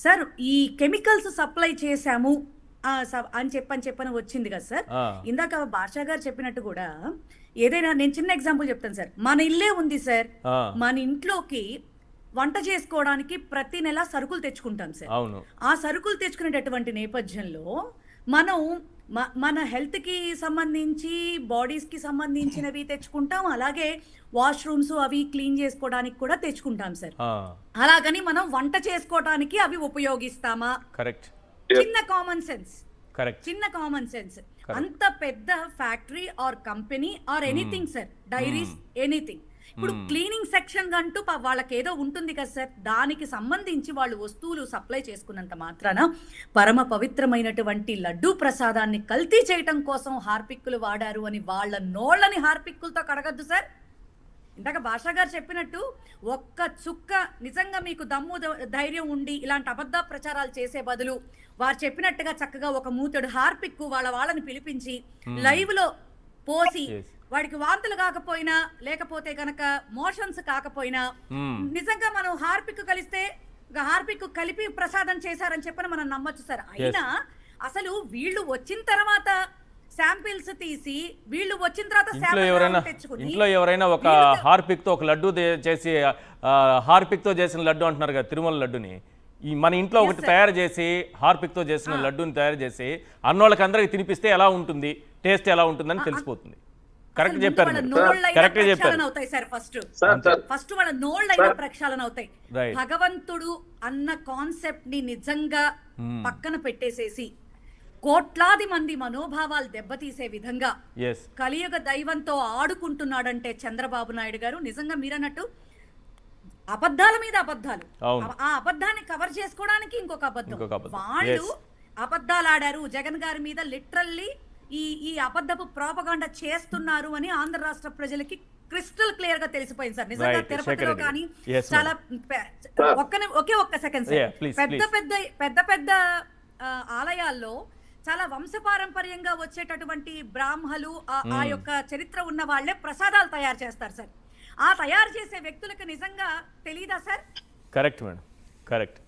Sir ఈ chemicals supply చేశాము అని చెప్పని వచ్చింది కదా సార్. ఇందాక భాషా గారు చెప్పినట్టు కూడా ఏదైనా నేను చిన్న ఎగ్జాంపుల్ చెప్తాను సార్. మన ఇల్లే ఉంది సార్, మన ఇంట్లోకి వంట చేసుకోవడానికి ప్రతి నెల సరుకులు తెచ్చుకుంటాం సార్. ఆ సరుకులు తెచ్చుకునేటటువంటి నేపథ్యంలో మనం మన హెల్త్ కి సంబంధించి బాడీస్ కి సంబంధించినవి తెచ్చుకుంటాం, అలాగే వాష్రూమ్స్ అవి క్లీన్ చేసుకోవడానికి కూడా తెచ్చుకుంటాం సార్. అలాగని మనం వంట చేసుకోవడానికి అవి ఉపయోగిస్తామా? కరెక్ట్. చిన్న కామన్ సెన్స్, చిన్న కామన్ సెన్స్. అంత పెద్ద factory or company or anything sir, dairies anything. ఇప్పుడు క్లీనింగ్ సెక్షన్ అంటూ వాళ్ళకి ఏదో ఉంటుంది కదా సార్, దానికి సంబంధించి వాళ్ళు వస్తువులు సప్లై చేసుకున్నంత మాత్రాన పరమ పవిత్రమైనటువంటి లడ్డూ ప్రసాదాన్ని కల్తీ చేయటం కోసం హార్పిక్కులు వాడారు అని వాళ్ళ నోళ్ళని హార్పిక్కులతో కడగద్దు సార్. ఇందాక భాషా గారు చెప్పినట్టు ఒక్క చుక్క నిజంగా మీకు దమ్ము ధైర్యం ఉండి ఇలాంటి అబద్ధ ప్రచారాలు చేసే బదులు వారు చెప్పినట్టుగా చక్కగా ఒక మూతడు హార్పిక్ వాళ్ళని పిలిపించి లైవ్ లో పోసి వాడికి వాంతులు కాకపోయినా లేకపోతే గనక మోషన్స్ కాకపోయినా నిజంగా మనం హార్పిక్ కలిస్తే హార్పిక్ కలిపి ప్రసాదం చేశారని చెప్పని మనం నమ్మొచ్చు సార్. అయినా అసలు వీళ్ళు వచ్చిన తర్వాత శాంపిల్స్ తీసి వీళ్ళు వచ్చిన తర్వాత ఇంట్లో ఎవరైనా ఒక హార్పిక్ తో ఒక లడ్డు చేసి హార్పిక్ తో చేసిన లడ్డు అంటున్నారు కదా, తిరుమల లడ్డుని మన ఇంట్లో ఒకటి తయారు చేసి హార్పిక్ తో చేసిన లడ్డూని తయారు చేసి అన్నోళ్ళకి అందరికి తినిపిస్తే ఎలా ఉంటుంది, టేస్ట్ ఎలా ఉంటుందని తెలిసిపోతుంది. కరెక్ట్ చెప్పారు, కరెక్ట్ చెప్పారు. ఫస్ట్ వాళ్ళ నోళ్ళైనా ప్రక్షాళన అవుతాయి. భగవంతుడు అన్న కాన్సెప్ట్ ని నిజంగా పక్కన పెట్టేసేసి కోట్లాది మంది మనోభావాలు దెబ్బతీసే విధంగా కలియుగ దైవంతో ఆడుకుంటున్నాడంటే చంద్రబాబు నాయుడు గారు నిజంగా మీరన్నట్టు అబద్ధాల మీద అబద్ధాలు, ఆ అబద్ధాన్ని కవర్ చేసుకోవడానికి ఇంకొక అబద్ధం. వాళ్ళు అబద్ధాలు ఆడారు జగన్ గారి మీద, లిటరల్లీ ఈ అబద్ధపు ప్రోపగాండా చేస్తున్నారు అని ఆంధ్ర రాష్ట్ర ప్రజలకి క్రిస్టల్ క్లియర్ గా తెలిసిపోయింది సార్. నిజంగా తిరుపతిలో కానీ చాలా ఒక్క సెకండ్ సార్, పెద్ద పెద్ద ఆలయాల్లో చాలా వంశపారంపర్యంగా వచ్చేటటువంటి బ్రాహ్మలు ఆ యొక్క చరిత్ర ఉన్న వాళ్ళే ప్రసాదాలు తయారు చేస్తారు సార్. ఆ తయారు చేసే వ్యక్తులకు నిజంగా తెలీదా సార్? Correct madam, correct.